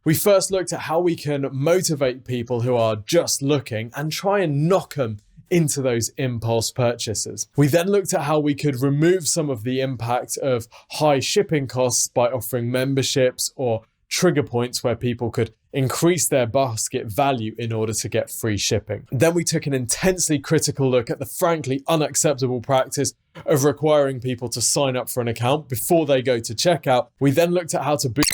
We first looked at how we can motivate people who are just looking and try and knock them into those impulse purchases. We then looked at how we could remove some of the impact of high shipping costs by offering memberships or trigger points where people could increase their basket value in order to get free shipping. Then we took an intensely critical look at the frankly unacceptable practice of requiring people to sign up for an account before they go to checkout. We then looked at how to boost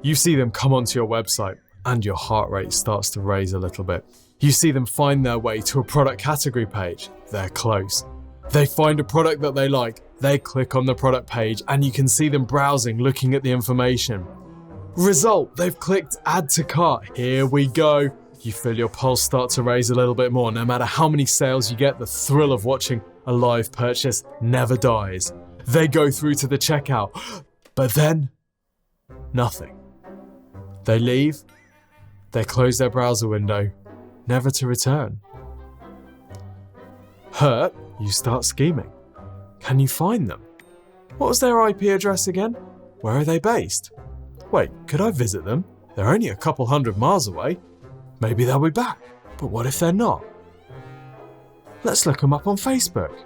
You see them come onto your website and your heart rate starts to raise a little bit. You see them find their way to a product category page. They're close. They find a product that they like. They click on the product page and you can see them browsing, looking at the information. Result, they've clicked add to cart. Here we go. You feel your pulse start to raise a little bit more. No matter how many sales you get, the thrill of watching a live purchase never dies. They go through to the checkout, but then nothing. They leave, they close their browser window, never to return. Hurt, you start scheming. Can you find them? What was their IP address again? Where are they based? Wait, could I visit them? They're only a couple 100 miles away. Maybe they'll be back, but what if they're not? Let's look them up on Facebook.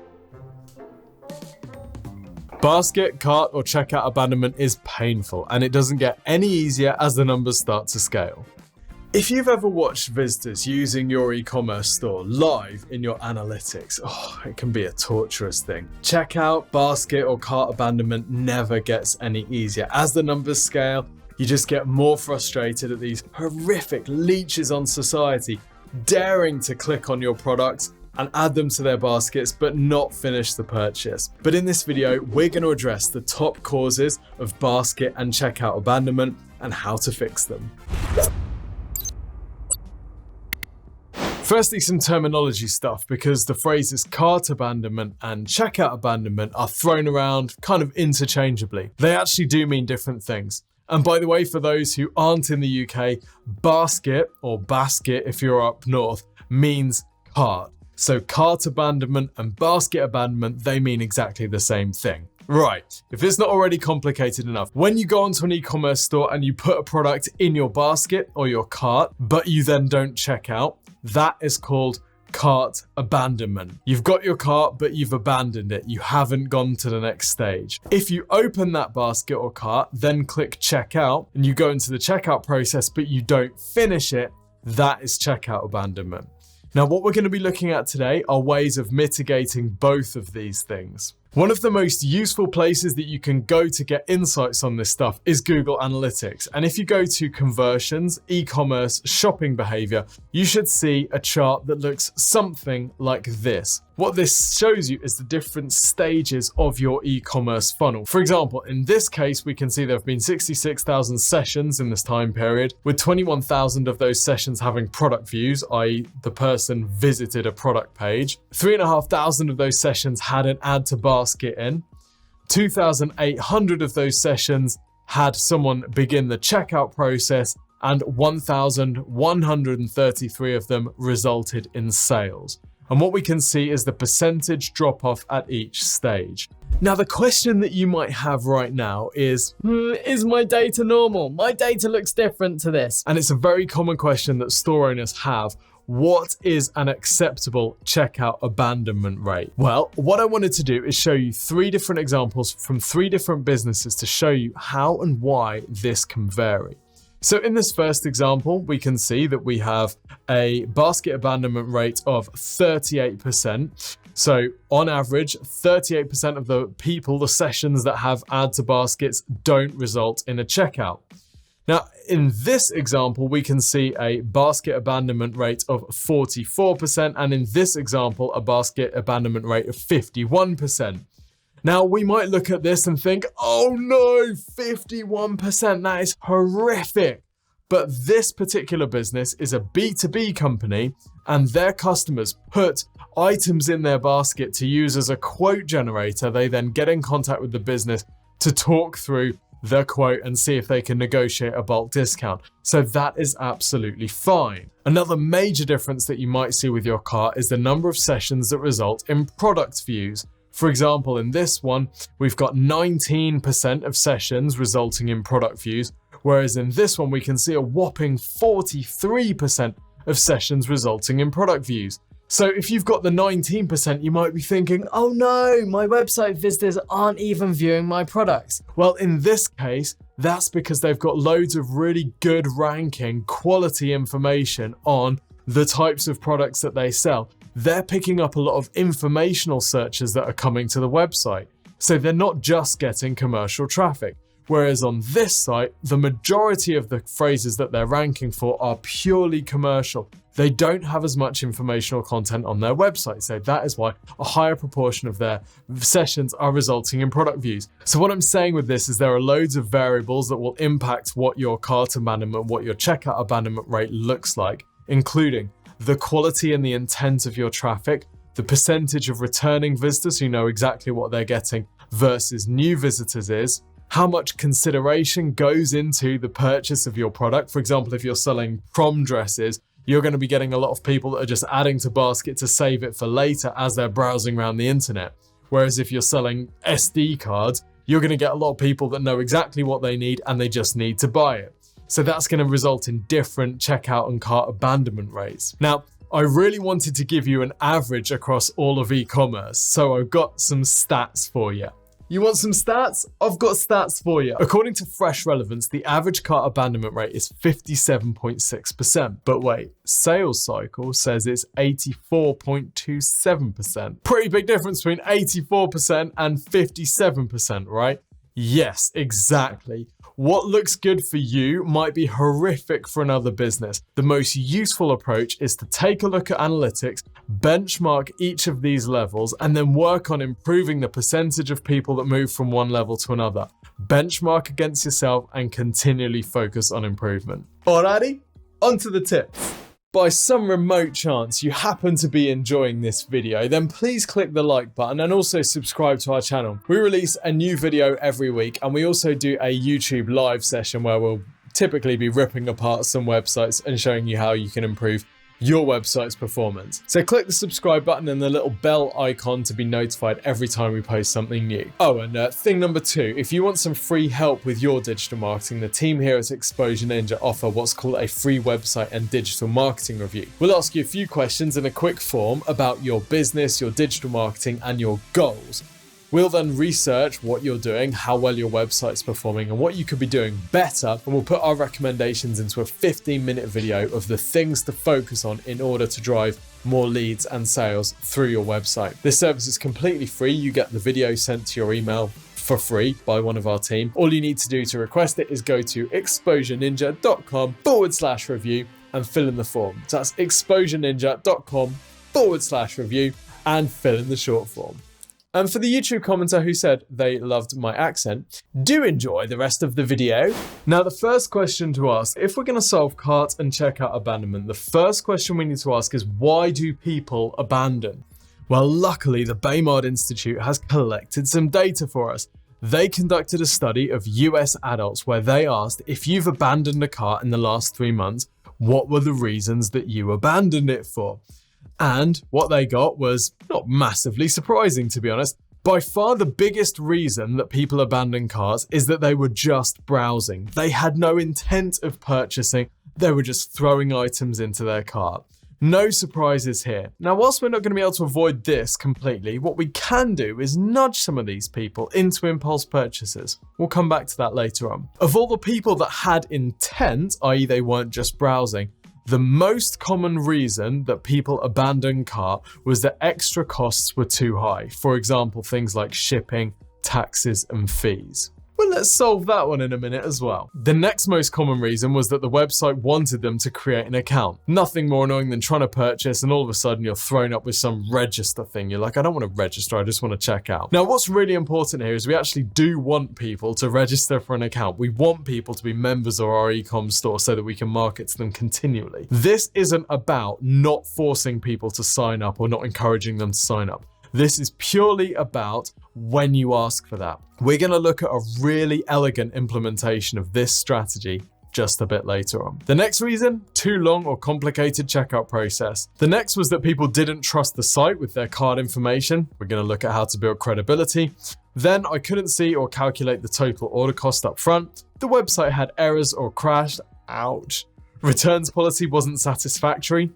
Basket, cart, or checkout abandonment is painful, and it doesn't get any easier as the numbers start to scale. If you've ever watched visitors using your e-commerce store live in your analytics, it can be a torturous thing. Checkout, basket, or cart abandonment never gets any easier. As the numbers scale, you just get more frustrated at these horrific leeches on society, daring to click on your products and add them to their baskets, but not finish the purchase. But in this video, we're going to address the top causes of basket and checkout abandonment and how to fix them. Firstly, some terminology stuff, because the phrases cart abandonment and checkout abandonment are thrown around kind of interchangeably. They actually do mean different things. And by the way, for those who aren't in the UK, basket, or basket if you're up north, means cart. So cart abandonment and basket abandonment, they mean exactly the same thing. Right, if it's not already complicated enough, when you go onto an e-commerce store and you put a product in your basket or your cart, but you then don't check out, that is called cart abandonment. You've got your cart, but you've abandoned it. You haven't gone to the next stage. If you open that basket or cart, then click checkout, and you go into the checkout process, but you don't finish it, that is checkout abandonment. Now, what we're going to be looking at today are ways of mitigating both of these things. One of the most useful places that you can go to get insights on this stuff is Google Analytics. And if you go to conversions, e-commerce, shopping behavior, you should see a chart that looks something like this. What this shows you is the different stages of your e-commerce funnel. For example, in this case, we can see there have been 66,000 sessions in this time period, with 21,000 of those sessions having product views, i.e. the person visited a product page. 3,500 of those sessions had an add to basket in. 2,800 of those sessions had someone begin the checkout process, and 1,133 of them resulted in sales. And what we can see is the percentage drop off at each stage. Now, the question that you might have right now is my data normal? My data looks different to this. And it's a very common question that store owners have. What is an acceptable checkout abandonment rate? Well, what I wanted to do is show you 3 different examples from 3 different businesses to show you how and why this can vary. So in this first example, we can see that we have a basket abandonment rate of 38%. So on average, 38% of the people, the sessions that have add to baskets don't result in a checkout. Now, in this example, we can see a basket abandonment rate of 44%, and in this example, a basket abandonment rate of 51%. Now, we might look at this and think, oh no, 51%, that is horrific. But this particular business is a B2B company, and their customers put items in their basket to use as a quote generator. They then get in contact with the business to talk through the quote and see if they can negotiate a bulk discount. So that is absolutely fine. Another major difference that you might see with your cart is the number of sessions that result in product views. For example, in this one, we've got 19% of sessions resulting in product views, whereas in this one, we can see a whopping 43% of sessions resulting in product views. So if you've got the 19%, you might be thinking, oh no, my website visitors aren't even viewing my products. Well, in this case, that's because they've got loads of really good ranking, quality information on the types of products that they sell. They're picking up a lot of informational searches that are coming to the website. So they're not just getting commercial traffic. Whereas on this site, the majority of the phrases that they're ranking for are purely commercial. They don't have as much informational content on their website. So that is why a higher proportion of their sessions are resulting in product views. So what I'm saying with this is there are loads of variables that will impact what your cart abandonment, what your checkout abandonment rate looks like, including the quality and the intent of your traffic, the percentage of returning visitors who know exactly what they're getting versus new visitors is, how much consideration goes into the purchase of your product. For example, if you're selling prom dresses, you're going to be getting a lot of people that are just adding to basket to save it for later as they're browsing around the internet. Whereas if you're selling SD cards, you're going to get a lot of people that know exactly what they need and they just need to buy it. So that's going to result in different checkout and cart abandonment rates. Now, I really wanted to give you an average across all of e-commerce, so I've got some stats for you. You want some stats? I've got stats for you. According to Fresh Relevance, the average cart abandonment rate is 57.6%. But wait, Sales Cycle says it's 84.27%. Pretty big difference between 84% and 57%, right? Yes, exactly. What looks good for you might be horrific for another business. The most useful approach is to take a look at analytics, benchmark each of these levels, and then work on improving the percentage of people that move from one level to another. Benchmark against yourself and continually focus on improvement. Alrighty, on to the tips. By some remote chance you happen to be enjoying this video, then please click the like button and also subscribe to our channel. We release a new video every week, and we also do a YouTube live session where we'll typically be ripping apart some websites and showing you how you can improve your website's performance. So click the subscribe button and the little bell icon to be notified every time we post something new. Oh, and thing number 2, if you want some free help with your digital marketing, the team here at Exposure Ninja offer what's called a free website and digital marketing review. We'll ask you a few questions in a quick form about your business, your digital marketing, and your goals. We'll then research what you're doing, how well your website's performing, and what you could be doing better, and we'll put our recommendations into a 15-minute video of the things to focus on in order to drive more leads and sales through your website. This service is completely free. You get the video sent to your email for free by one of our team. All you need to do to request it is go to exposureninja.com/review and fill in the form. So that's exposureninja.com/review and fill in the short form. And for the YouTube commenter who said they loved my accent, do enjoy the rest of the video. Now, the first question to ask, if we're going to solve cart and checkout abandonment, the first question we need to ask is, why do people abandon? Well, luckily, the Baymard Institute has collected some data for us. They conducted a study of US adults where they asked, if you've abandoned a cart in the last 3 months, what were the reasons that you abandoned it for? And what they got was not massively surprising, to be honest. By far the biggest reason that people abandon carts is that they were just browsing. They had no intent of purchasing. They were just throwing items into their cart. No surprises here. Now, whilst we're not going to be able to avoid this completely, what we can do is nudge some of these people into impulse purchases. We'll come back to that later on. Of all the people that had intent, i.e. they weren't just browsing, the most common reason that people abandoned cart was that extra costs were too high. For example, things like shipping, taxes, and fees. Well, let's solve that one in a minute as well. The next most common reason was that the website wanted them to create an account. Nothing more annoying than trying to purchase and all of a sudden you're thrown up with some register thing. You're like, I don't want to register, I just want to check out. Now, what's really important here is we actually do want people to register for an account. We want people to be members of our e-com store so that we can market to them continually. This isn't about not forcing people to sign up or not encouraging them to sign up. This is purely about when you ask for that. We're going to look at a really elegant implementation of this strategy just a bit later on. The next reason, too long or complicated checkout process. The next was that people didn't trust the site with their card information. We're going to look at how to build credibility. Then I couldn't see or calculate the total order cost up front. The website had errors or crashed. Ouch. Returns policy wasn't satisfactory.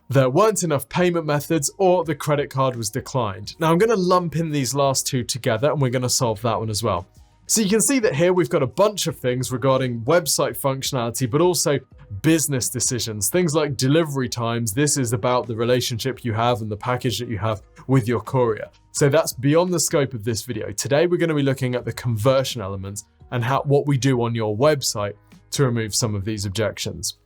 There weren't enough payment methods, or the credit card was declined. Now I'm going to lump in these last two together and we're going to solve that one as well. So you can see that here we've got a bunch of things regarding website functionality, but also business decisions, things like delivery times. This is about the relationship you have and the package that you have with your courier. So that's beyond the scope of this video. Today we're going to be looking at the conversion elements and what we do on your website to remove some of these objections.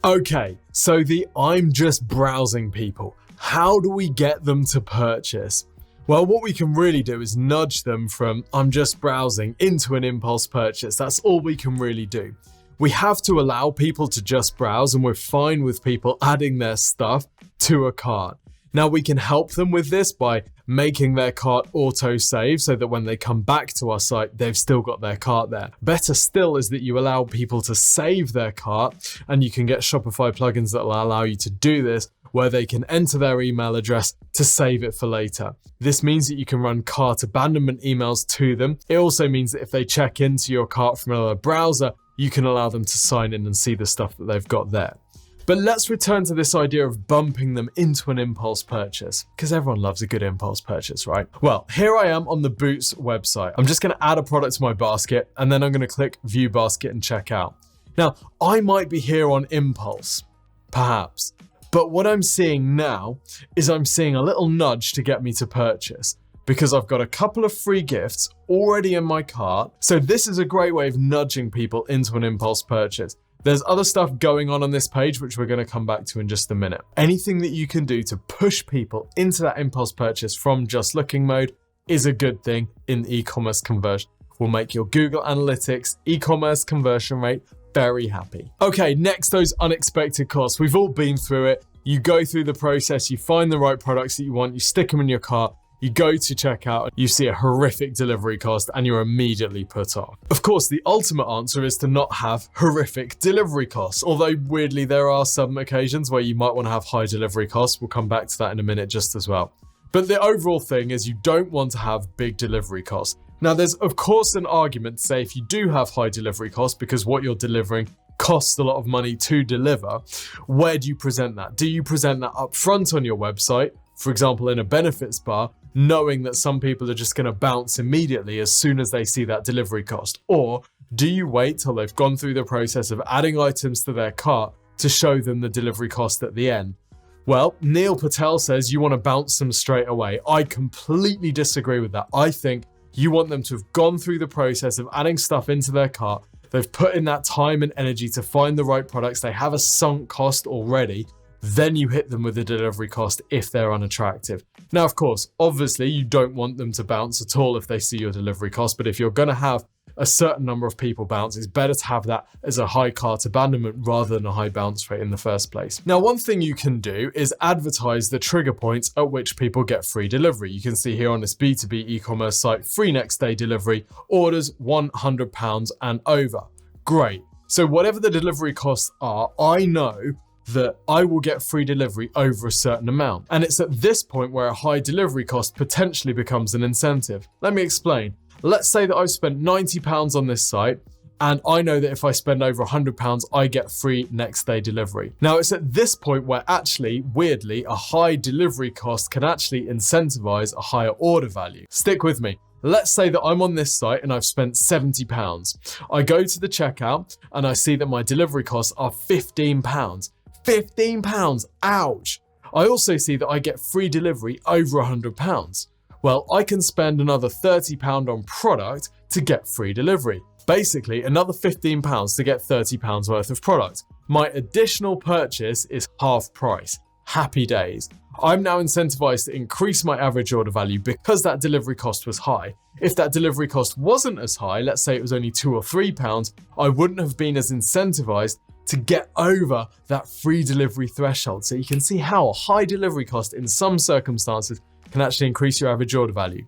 Okay, so the I'm just browsing people. How do we get them to purchase? Well, what we can really do is nudge them from I'm just browsing into an impulse purchase. That's all we can really do. We have to allow people to just browse, and we're fine with people adding their stuff to a cart. Now we can help them with this by making their cart auto-save so that when they come back to our site, they've still got their cart there. Better still is that you allow people to save their cart, and you can get Shopify plugins that will allow you to do this, where they can enter their email address to save it for later. This means that you can run cart abandonment emails to them. It also means that if they check into your cart from another browser, you can allow them to sign in and see the stuff that they've got there. But let's return to this idea of bumping them into an impulse purchase, because everyone loves a good impulse purchase, right? Well, here I am on the Boots website. I'm just going to add a product to my basket, and then I'm going to click View Basket and check out. Now, I might be here on impulse, perhaps. But what I'm seeing now is I'm seeing a little nudge to get me to purchase, because I've got a couple of free gifts already in my cart. So this is a great way of nudging people into an impulse purchase. There's other stuff going on this page, which we're going to come back to in just a minute. Anything that you can do to push people into that impulse purchase from just looking mode is a good thing in e-commerce conversion. Will make your Google Analytics e-commerce conversion rate very happy. Okay, next, those unexpected costs. We've all been through it. You go through the process, you find the right products that you want, you stick them in your cart, you go to checkout, you see a horrific delivery cost, and you're immediately put off. Of course, the ultimate answer is to not have horrific delivery costs, although weirdly there are some occasions where you might want to have high delivery costs. We'll come back to that in a minute just as well. But the overall thing is you don't want to have big delivery costs. Now, there's of course an argument to say if you do have high delivery costs because what you're delivering costs a lot of money to deliver, where do you present that? Do you present that up front on your website, for example, in a benefits bar, knowing that some people are just going to bounce immediately as soon as they see that delivery cost? Or do you wait till they've gone through the process of adding items to their cart to show them the delivery cost at the end? Well, Neil Patel says you want to bounce them straight away. I completely disagree with that. I think you want them to have gone through the process of adding stuff into their cart. They've put in that time and energy to find the right products. They have a sunk cost already. Then you hit them with a delivery cost if they're unattractive. Now, of course, obviously you don't want them to bounce at all if they see your delivery cost, but if you're going to have a certain number of people bounce, it's better to have that as a high cart abandonment rather than a high bounce rate in the first place. Now, one thing you can do is advertise the trigger points at which people get free delivery. You can see here on this B2B e-commerce site, free next day delivery, orders £100 and over. Great. So whatever the delivery costs are, I know that I will get free delivery over a certain amount. And it's at this point where a high delivery cost potentially becomes an incentive. Let me explain. Let's say that I've spent £90 on this site, and I know that if I spend over £100, I get free next day delivery. Now, it's at this point where actually, weirdly, a high delivery cost can actually incentivize a higher order value. Stick with me. Let's say that I'm on this site and I've spent £70. I go to the checkout and I see that my delivery costs are £15. £15, ouch. I also see that I get free delivery over £100. Well, I can spend another £30 on product to get free delivery. Basically, another £15 to get £30 worth of product. My additional purchase is half price. Happy days. I'm now incentivized to increase my average order value because that delivery cost was high. If that delivery cost wasn't as high, let's say it was only £2 or £3, I wouldn't have been as incentivized to get over that free delivery threshold. So you can see how a high delivery cost in some circumstances can actually increase your average order value.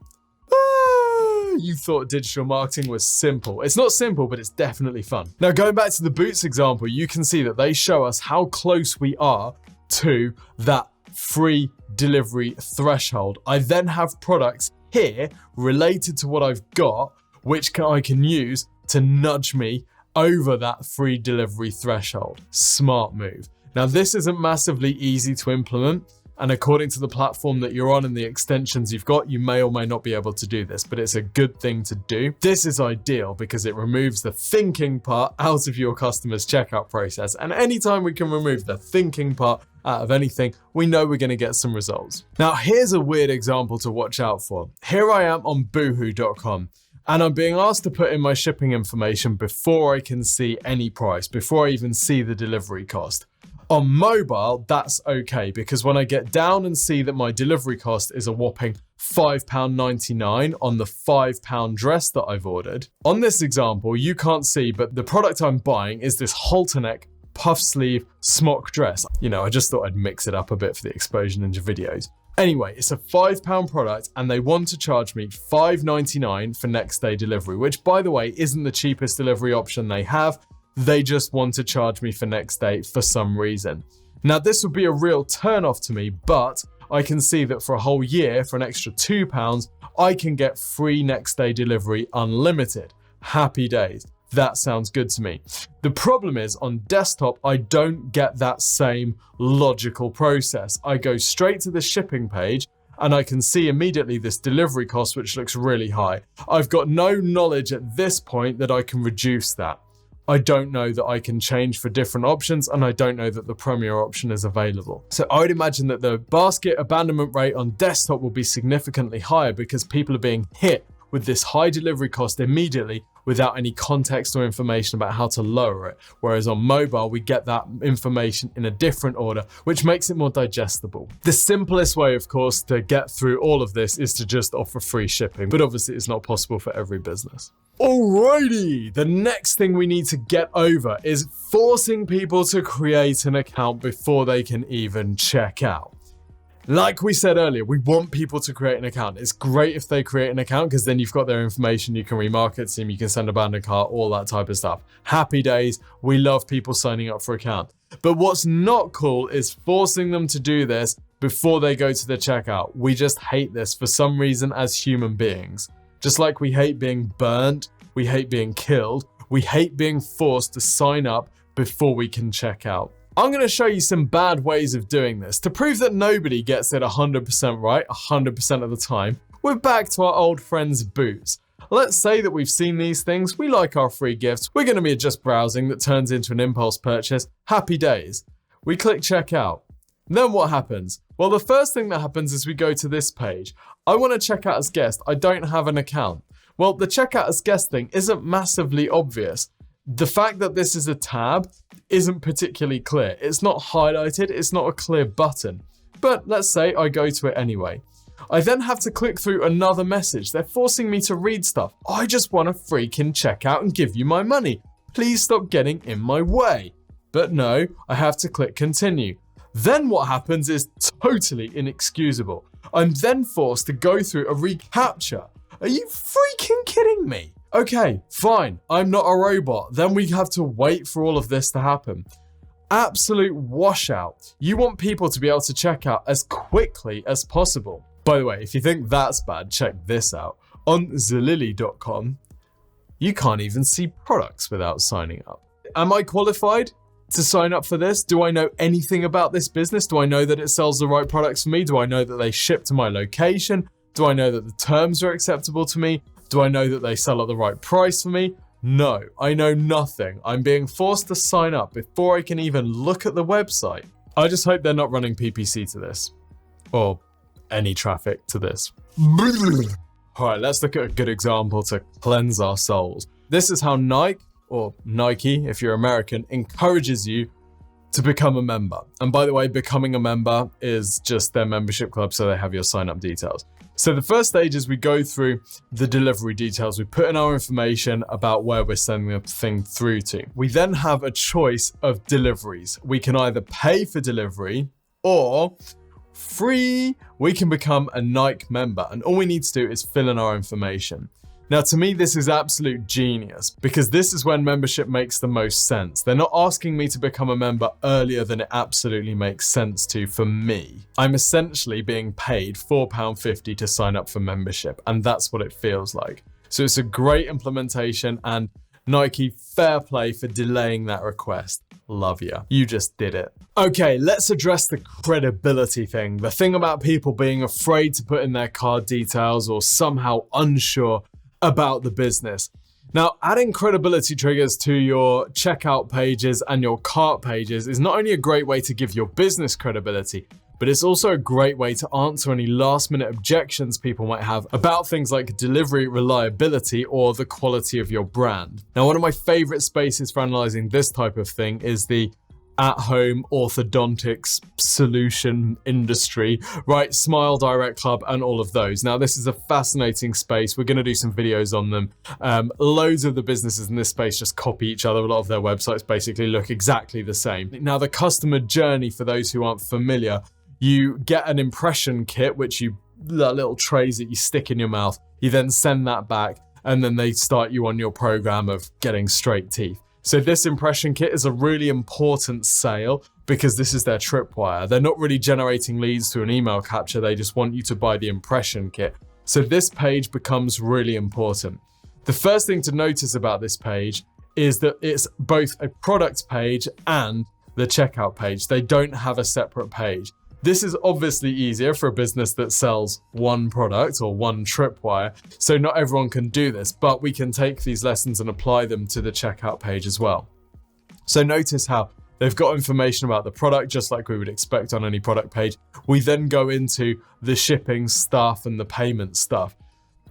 You thought digital marketing was simple. It's not simple, but it's definitely fun. Now, going back to the boots example, you can see that they show us how close we are to that free delivery threshold. I then have products here related to what I've got, which I can use to nudge me over that free delivery threshold. Smart move. Now, this isn't massively easy to implement, and according to the platform that you're on and the extensions you've got, you may or may not be able to do this, but it's a good thing to do. This is ideal because it removes the thinking part out of your customer's checkout process. And anytime we can remove the thinking part out of anything, we know we're going to get some results. Now, here's a weird example to watch out for. Here I am on boohoo.com. And I'm being asked to put in my shipping information before I can see any price, before I even see the delivery cost. On mobile, that's okay, because when I get down and see that my delivery cost is a whopping £5.99 on the £5 dress that I've ordered. On this example, you can't see, but the product I'm buying is this halter neck, puff sleeve, smock dress. You know, I just thought I'd mix it up a bit for the Exposure Ninja videos. Anyway, it's a £5 product and they want to charge me $5.99 for next day delivery, which, by the way, isn't the cheapest delivery option they have. They just want to charge me for next day for some reason. Now, this would be a real turn off to me, but I can see that for a whole year, for an extra £2, I can get free next day delivery unlimited. Happy days. That sounds good to me. The problem is on desktop, I don't get that same logical process. I go straight to the shipping page and I can see immediately this delivery cost, which looks really high. I've got no knowledge at this point that I can reduce that. I don't know that I can change for different options, and I don't know that the Premier option is available. So I would imagine that the basket abandonment rate on desktop will be significantly higher because people are being hit with this high delivery cost immediately without any context or information about how to lower it. Whereas on mobile, we get that information in a different order, which makes it more digestible. The simplest way, of course, to get through all of this is to just offer free shipping, but obviously it's not possible for every business. Alrighty, the next thing we need to get over is forcing people to create an account before they can even check out. Like we said earlier, we want people to create an account. It's great if they create an account because then you've got their information, you can remarket to them, you can send a abandoned cart, all that type of stuff. Happy days, we love people signing up for account. But what's not cool is forcing them to do this before they go to the checkout. We just hate this for some reason as human beings. Just like we hate being burnt, we hate being killed, we hate being forced to sign up before we can check out. I'm going to show you some bad ways of doing this. To prove that nobody gets it 100% right 100% of the time, we're back to our old friends Boots. Let's say that we've seen these things, we like our free gifts, we're going to be just browsing that turns into an impulse purchase. Happy days. We click checkout. Then what happens? Well, the first thing that happens is we go to this page. I want to check out as guest. I don't have an account. Well, the checkout as guest thing isn't massively obvious. The fact that this is a tab isn't particularly clear. It's not highlighted, it's not a clear button. But let's say I go to it anyway. I then have to click through another message. They're forcing me to read stuff. I just want to freaking check out and give you my money. Please stop getting in my way. But no, I have to click continue. Then what happens is totally inexcusable. I'm then forced to go through a reCAPTCHA. Are you freaking kidding me? Okay, fine, I'm not a robot. Then we have to wait for all of this to happen. Absolute washout. You want people to be able to check out as quickly as possible. By the way, if you think that's bad, check this out. On Zalily.com, you can't even see products without signing up. Am I qualified to sign up for this? Do I know anything about this business? Do I know that it sells the right products for me? Do I know that they ship to my location? Do I know that the terms are acceptable to me? Do I know that they sell at the right price for me? No, I know nothing. I'm being forced to sign up before I can even look at the website. I just hope they're not running PPC to this. Or any traffic to this. All right, let's look at a good example to cleanse our souls. This is how Nike, or Nike if you're American, encourages you to become a member. And by the way, becoming a member is just their membership club, so they have your sign-up details. So the first stage is we go through the delivery details. We put in our information about where we're sending the thing through to. We then have a choice of deliveries. We can either pay for delivery or free. We can become a Nike member, and all we need to do is fill in our information. Now, to me, this is absolute genius because this is when membership makes the most sense. They're not asking me to become a member earlier than it absolutely makes sense to for me. I'm essentially being paid £4.50 to sign up for membership, and that's what it feels like. So it's a great implementation, and Nike, fair play for delaying that request. Love ya. You just did it. Okay, let's address the credibility thing. The thing about people being afraid to put in their card details or somehow unsure about the business. Now, adding credibility triggers to your checkout pages and your cart pages is not only a great way to give your business credibility, but it's also a great way to answer any last-minute objections people might have about things like delivery reliability or the quality of your brand. Now, one of my favorite spaces for analyzing this type of thing is the at-home orthodontics solution industry, right? Smile Direct Club and all of those. Now, this is a fascinating space. We're going to do some videos on them. Loads of the businesses in this space just copy each other. A lot of their websites basically look exactly the same. Now, the customer journey, for those who aren't familiar, you get an impression kit, which that little trays that you stick in your mouth. You then send that back, and then they start you on your program of getting straight teeth. So this impression kit is a really important sale because this is their tripwire. They're not really generating leads through an email capture. They just want you to buy the impression kit. So this page becomes really important. The first thing to notice about this page is that it's both a product page and the checkout page. They don't have a separate page. This is obviously easier for a business that sells one product or one tripwire, so not everyone can do this, but we can take these lessons and apply them to the checkout page as well. So notice how they've got information about the product, just like we would expect on any product page. We then go into the shipping stuff and the payment stuff.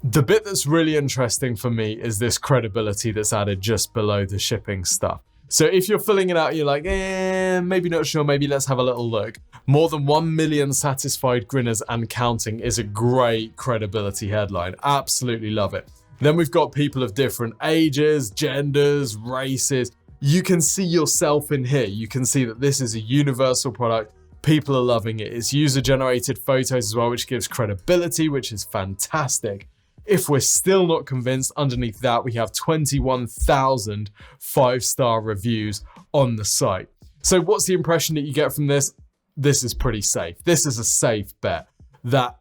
The bit that's really interesting for me is this credibility that's added just below the shipping stuff. So if you're filling it out, you're like, maybe not sure, maybe let's have a little look. More than 1 million satisfied grinners and counting is a great credibility headline. Absolutely love it. Then we've got people of different ages, genders, races. You can see yourself in here. You can see that this is a universal product. People are loving it. It's user-generated photos as well, which gives credibility, which is fantastic. If we're still not convinced, underneath that, we have 21,000 five-star reviews on the site. So what's the impression that you get from this? This is pretty safe. This is a safe bet. That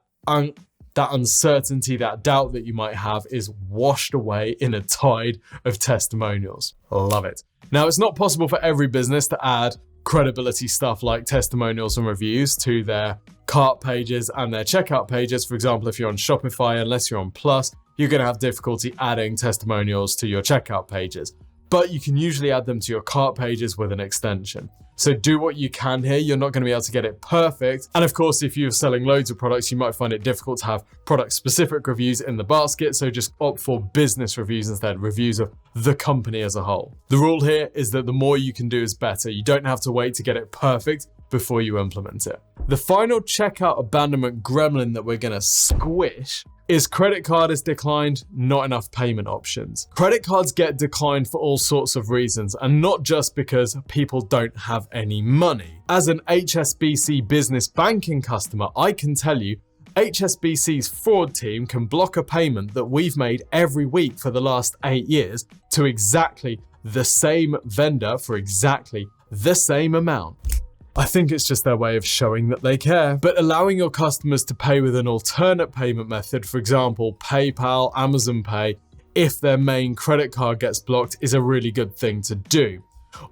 uncertainty, that doubt that you might have is washed away in a tide of testimonials. Love it. Now, it's not possible for every business to add credibility stuff like testimonials and reviews to their cart pages and their checkout pages. For example, if you're on Shopify, unless you're on Plus, you're going to have difficulty adding testimonials to your checkout pages. But you can usually add them to your cart pages with an extension. So do what you can here. You're not going to be able to get it perfect. And of course, if you're selling loads of products, you might find it difficult to have product-specific reviews in the basket. So just opt for business reviews instead, reviews of the company as a whole. The rule here is that the more you can do is better. You don't have to wait to get it perfect before you implement it. The final checkout abandonment gremlin that we're going to squish is credit card is declined, not enough payment options. Credit cards get declined for all sorts of reasons, and not just because people don't have any money. As an HSBC business banking customer, I can tell you HSBC's fraud team can block a payment that we've made every week for the last 8 years to exactly the same vendor for exactly the same amount. I think it's just their way of showing that they care. But allowing your customers to pay with an alternate payment method, for example, PayPal, Amazon Pay, if their main credit card gets blocked, is a really good thing to do.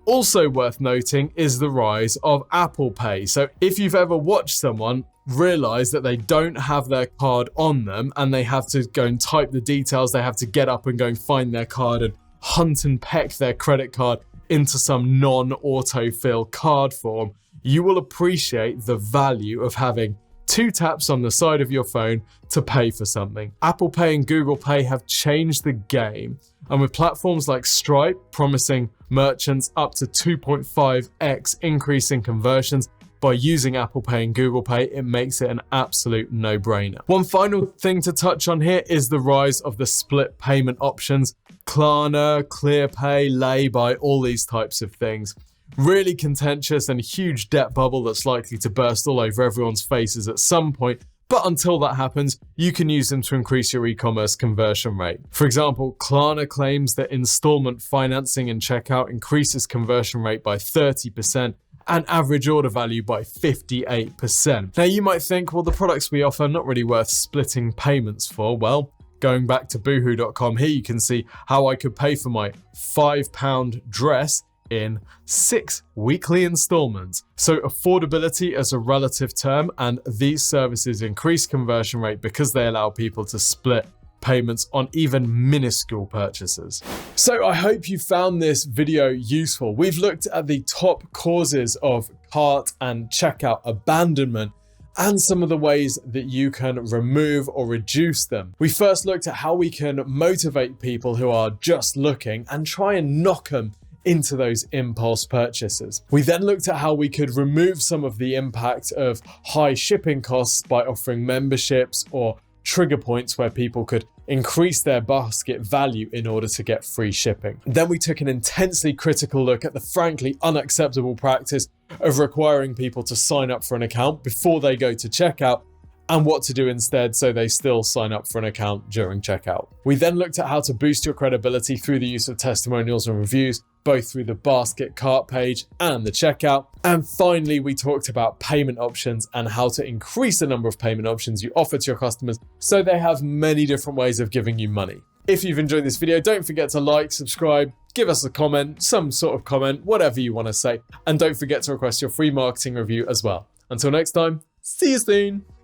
Also worth noting is the rise of Apple Pay. So if you've ever watched someone realize that they don't have their card on them and they have to go and type the details, they have to get up and go and find their card and hunt and peck their credit card into some non-autofill card form, you will appreciate the value of having 2 taps on the side of your phone to pay for something. Apple Pay and Google Pay have changed the game, and with platforms like Stripe promising merchants up to 2.5x increase in conversions by using Apple Pay and Google Pay, it makes it an absolute no-brainer. One final thing to touch on here is the rise of the split payment options. Klarna, ClearPay, Lay-by, all these types of things. really contentious and a huge debt bubble that's likely to burst all over everyone's faces at some point. But until that happens, you can use them to increase your e-commerce conversion rate. For example, Klarna claims that installment financing in checkout increases conversion rate by 30% and average order value by 58%. Now you might think, well, the products we offer are not really worth splitting payments for. Well, going back to boohoo.com here, you can see how I could pay for my £5 dress in 6 weekly installments. So affordability is a relative term, and these services increase conversion rate because they allow people to split payments on even minuscule purchases. So I hope you found this video useful. We've looked at the top causes of cart and checkout abandonment and some of the ways that you can remove or reduce them. We first looked at how we can motivate people who are just looking and try and knock them into those impulse purchases. We then looked at how we could remove some of the impact of high shipping costs by offering memberships or trigger points where people could increase their basket value in order to get free shipping. Then we took an intensely critical look at the frankly unacceptable practice of requiring people to sign up for an account before they go to checkout, and what to do instead so they still sign up for an account during checkout. We then looked at how to boost your credibility through the use of testimonials and reviews, both through the basket cart page and the checkout. And finally, we talked about payment options and how to increase the number of payment options you offer to your customers so they have many different ways of giving you money. If you've enjoyed this video, don't forget to like, subscribe, give us a comment, some sort of comment, whatever you want to say. And don't forget to request your free marketing review as well. Until next time, see you soon.